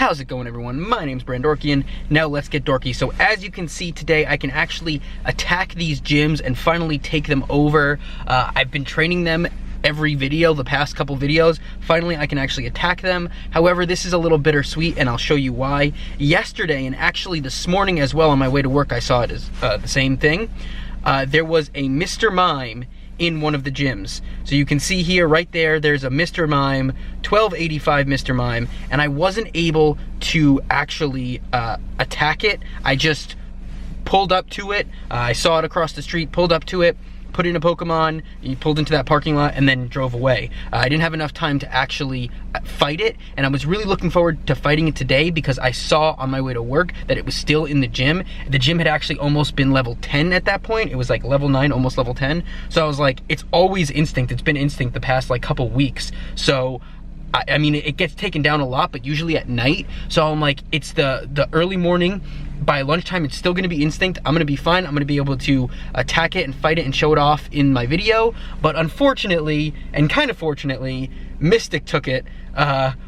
How's it going, everyone? My name's Brandorkian. Now let's get dorky. So as you can see today, I can actually attack these gyms and finally take them over. I've been training them every video, the past couple videos. Finally, I can actually attack them. However, this is a little bittersweet, and I'll show you why. Yesterday, and actually this morning as well, on my way to work, I saw it as the same thing. There was a Mr. Mime in one of the gyms. So you can see here, right there, there's a Mr. Mime, 1285 Mr. Mime, and I wasn't able to actually attack it. I just pulled up to it. I saw it across the street, pulled up to it, put in a Pokemon, he pulled into that parking lot, and then drove away. I didn't have enough time to actually fight it, and I was really looking forward to fighting it today because I saw on my way to work that it was still in the gym. The gym had actually almost been level 10 at that point. It was like level 9, almost level 10. So I was like, it's always instinct. It's been instinct the past like couple weeks. So I mean, it gets taken down a lot, but usually at night. So I'm like, it's the early morning. By lunchtime, it's still gonna be instinct. I'm gonna be fine. I'm gonna be able to attack it and fight it and show it off in my video. But unfortunately, and kind of fortunately, Mystic took it,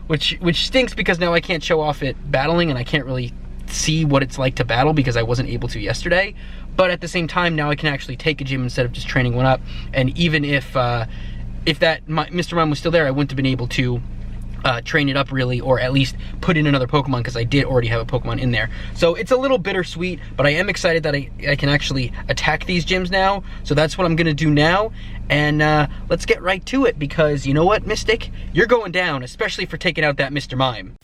which stinks because now I can't show off it battling, and I can't really see what it's like to battle because I wasn't able to yesterday. But at the same time, now I can actually take a gym instead of just training one up. And even if that Mr. Mime was still there, I wouldn't have been able to train it up really, or at least put in another Pokemon because I did already have a Pokemon in there. So it's a little bittersweet, but I am excited that I can actually attack these gyms now. So that's what I'm gonna do now. And let's get right to it because you know what, Mystic? You're going down, especially for taking out that Mr. Mime.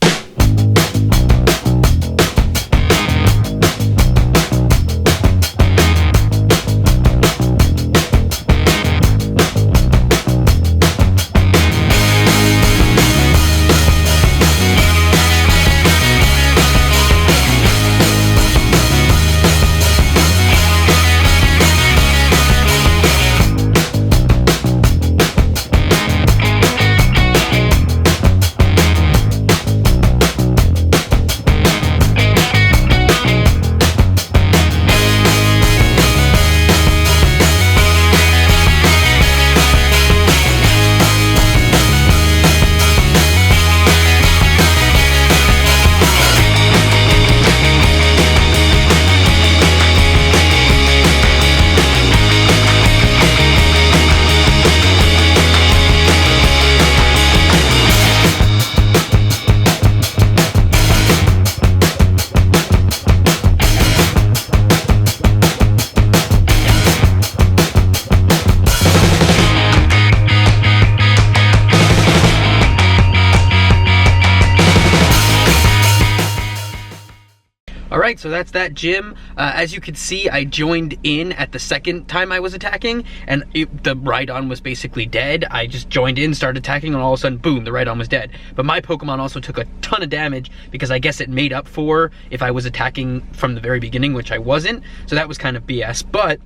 Alright, so that's that gym. As you can see, I joined in at the second time I was attacking, and the Rhydon was basically dead. I just joined in, started attacking, and all of a sudden, boom, the Rhydon was dead. But my Pokemon also took a ton of damage because I guess it made up for if I was attacking from the very beginning, which I wasn't. So that was kind of BS, but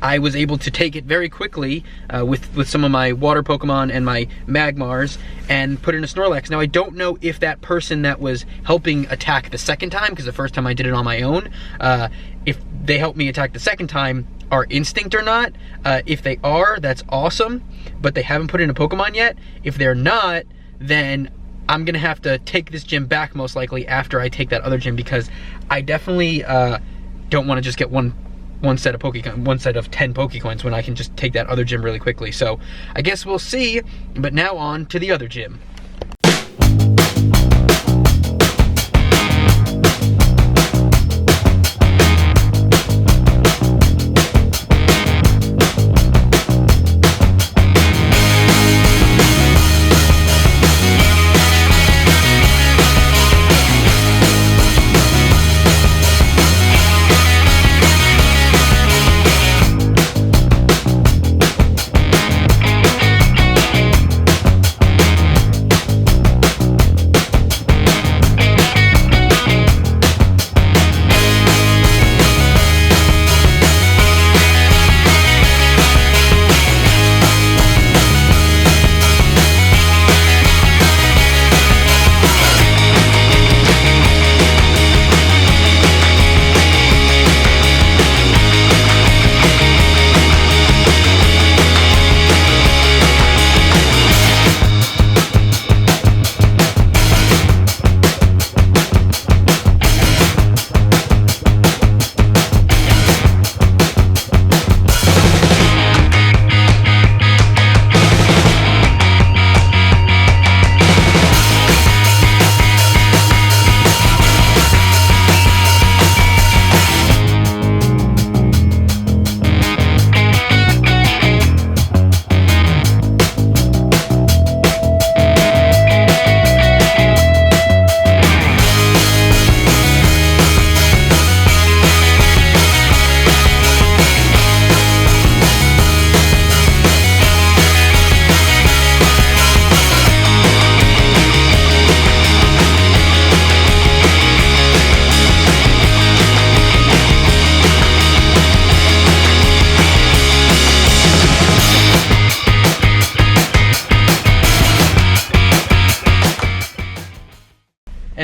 I was able to take it very quickly with some of my water Pokemon and my Magmars and put in a Snorlax. Now I don't know if that person that was helping attack the second time, because the first time I did it on my own, if they helped me attack the second time, are instinct or not. If they are, that's awesome, but they haven't put in a Pokemon yet. If they're not, then I'm gonna have to take this gym back most likely after I take that other gym, because I definitely don't want to just get one set of 10 Pokecoins when I can just take that other gym really quickly. So I guess we'll see, but now on to the other gym.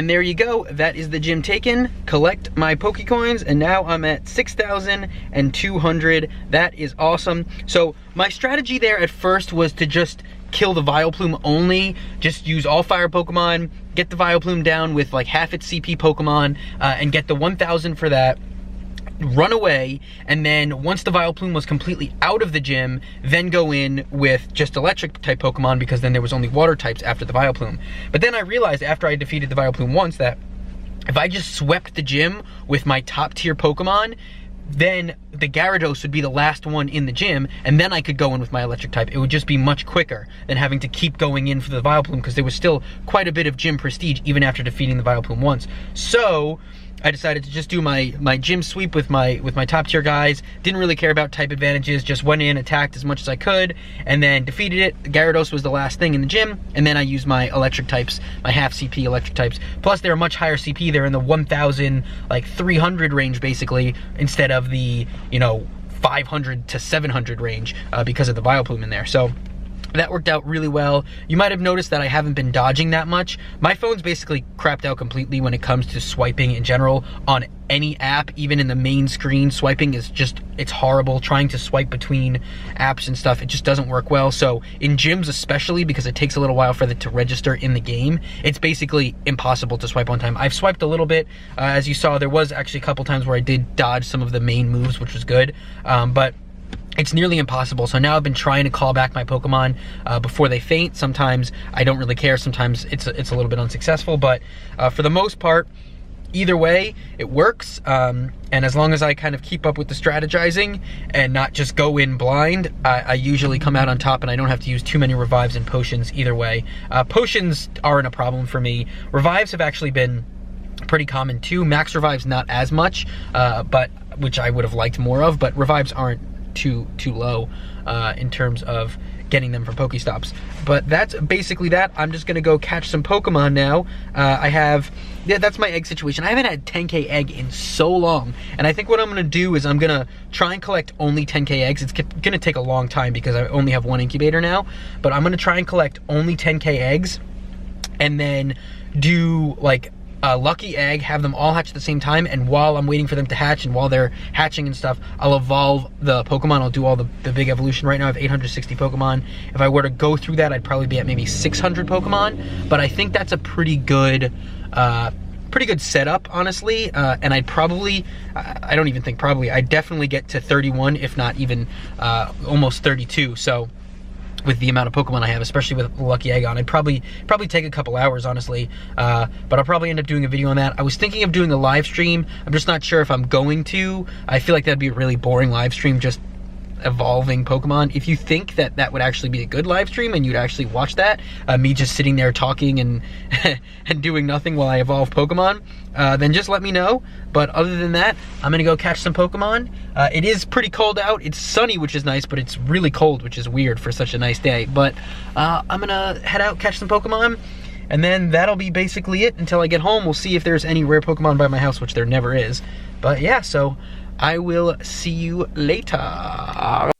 And there you go, that is the gym taken. Collect my Pokecoins, and now I'm at 6,200. That is awesome. So my strategy there at first was to just kill the Vileplume only, just use all fire Pokemon, get the Vileplume down with like half its CP Pokemon, and get the 1,000 for that. Run away, and then once the Vileplume was completely out of the gym, then go in with just electric type Pokemon, because then there was only water types after the Vileplume. But then I realized after I defeated the Vileplume once that if I just swept the gym with my top tier Pokemon, then the Gyarados would be the last one in the gym, and then I could go in with my electric type. It would just be much quicker than having to keep going in for the Vileplume, because there was still quite a bit of gym prestige even after defeating the Vileplume once. So I decided to just do my gym sweep with my top tier guys. Didn't really care about type advantages, just went in, attacked as much as I could, and then defeated it. Gyarados was the last thing in the gym, and then I used my electric types, my half CP electric types. Plus they're much higher CP, they're in the 1,300 range basically, instead of the, you know, 500 to 700 range because of the Vileplume in there. So that worked out really well. You might have noticed that I haven't been dodging that much. My phone's basically crapped out completely when it comes to swiping in general on any app. Even in the main screen, swiping is just, it's horrible. Trying to swipe between apps and stuff, it just doesn't work well. So in gyms especially, because it takes a little while for it to register in the game, it's basically impossible to swipe on time. I've swiped a little bit. As you saw, there was actually a couple times where I did dodge some of the main moves, which was good. But it's nearly impossible. So now I've been trying to call back my Pokemon before they faint. Sometimes I don't really care. Sometimes it's a little bit unsuccessful, but for the most part, either way, it works. And as long as I kind of keep up with the strategizing and not just go in blind, I usually come out on top, and I don't have to use too many revives and potions either way. Potions aren't a problem for me. Revives have actually been pretty common too. Max revives not as much, but which I would have liked more of, but revives aren't too low in terms of getting them from Pokestops. But that's basically that. I'm just gonna go catch some Pokemon now. That's my egg situation. I haven't had 10k egg in so long, and I think what I'm gonna do is I'm gonna try and collect only 10k eggs. It's gonna take a long time because I only have one incubator now, but I'm gonna try and collect only 10k eggs, and then do like a lucky egg, have them all hatch at the same time, and while I'm waiting for them to hatch and while they're hatching and stuff, I'll evolve the Pokemon. I'll do all the big evolution. Right now I have 860 Pokemon. If I were to go through that, I'd probably be at maybe 600 Pokemon, but I think that's a pretty good setup, honestly. And I'd probably, I don't even think probably, I'd definitely get to 31, if not even almost 32. So with the amount of Pokemon I have, especially with Lucky Egg on, it'd probably take a couple hours, honestly. But I'll probably end up doing a video on that. I was thinking of doing a live stream. I'm just not sure if I'm going to. I feel like that'd be a really boring live stream, just evolving Pokemon. If you think that that would actually be a good live stream and you'd actually watch that, me just sitting there talking and and doing nothing while I evolve Pokemon, then just let me know. But other than that, I'm gonna go catch some Pokemon. It is pretty cold out. It's sunny, which is nice, but it's really cold, which is weird for such a nice day. But I'm gonna head out, catch some Pokemon, and then that'll be basically it until I get home. We'll see if there's any rare Pokemon by my house, which there never is. But yeah, so I will see you later.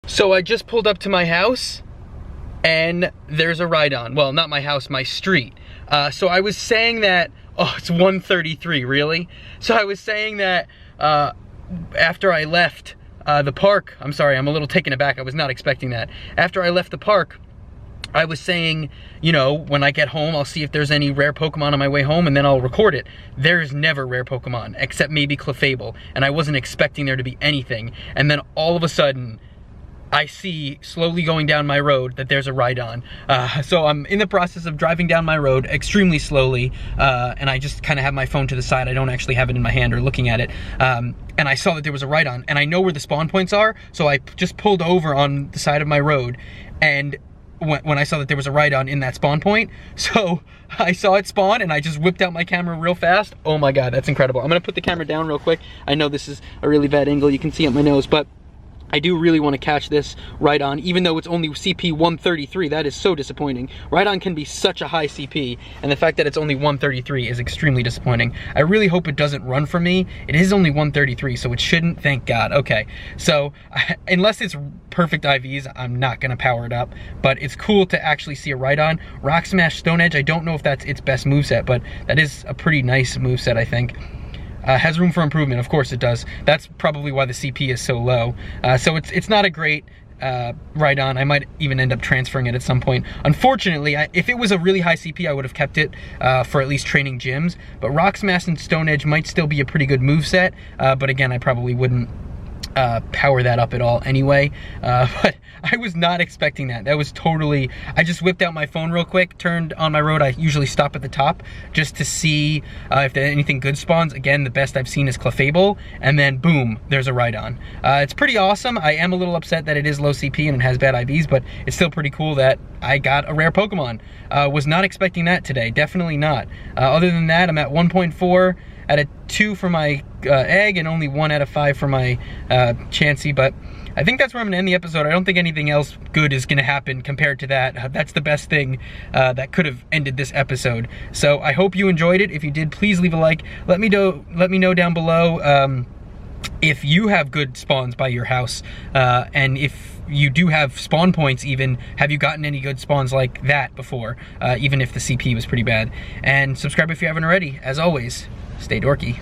So I just pulled up to my house and there's a ride-on. Well, not my house, my street. So I was saying that, oh, it's 1:33, really? So I was saying that after I left the park, I'm sorry, I'm a little taken aback, I was not expecting that. After I left the park, I was saying, you know, when I get home, I'll see if there's any rare Pokemon on my way home, and then I'll record it. There's never rare Pokemon, except maybe Clefable, and I wasn't expecting there to be anything. And then all of a sudden, I see slowly going down my road that there's a ride-on. So I'm in the process of driving down my road extremely slowly, and I just kind of have my phone to the side. I don't actually have it in my hand or looking at it. And I saw that there was a ride-on, and I know where the spawn points are, so I just pulled over on the side of my road, and when I saw that there was a Rhydon in that spawn point. So I saw it spawn and I just whipped out my camera real fast. Oh my God, that's incredible. I'm gonna put the camera down real quick. I know this is a really bad angle, you can see it my nose, but I do really want to catch this Rhydon, even though it's only CP 133. That is so disappointing. Rhydon can be such a high CP, and the fact that it's only 133 is extremely disappointing. I really hope it doesn't run from me. It is only 133, so it shouldn't, thank God. Okay, so unless it's perfect IVs, I'm not gonna power it up, but it's cool to actually see a Rhydon. Rock Smash, Stone Edge, I don't know if that's its best moveset, but that is a pretty nice moveset, I think. Has room for improvement, of course it does. That's probably why the CP is so low. So it's not a great Rhydon. I might even end up transferring it at some point. Unfortunately, if it was a really high CP, I would have kept it for at least training gyms. But Rock Smash and Stone Edge might still be a pretty good moveset. But again, I probably wouldn't power that up at all anyway. But I was not expecting that. That was totally, I just whipped out my phone real quick, turned on my road. I usually stop at the top just to see if there anything good spawns. Again, the best I've seen is Clefable, and then boom, there's a Rhydon. It's pretty awesome. I am a little upset that it is low CP and it has bad IVs, but it's still pretty cool that I got a rare Pokemon. Was not expecting that today, definitely not. Other than that, I'm at 1.4 out of 2 for my egg and only 1 out of 5 for my Chansey, but I think that's where I'm gonna end the episode. I don't think anything else good is gonna happen compared to that. That's the best thing that could have ended this episode. So I hope you enjoyed it. If you did, please leave a like. Let me know down below if you have good spawns by your house, and if you do have spawn points even, have you gotten any good spawns like that before, even if the CP was pretty bad. And subscribe if you haven't already. As always, stay dorky.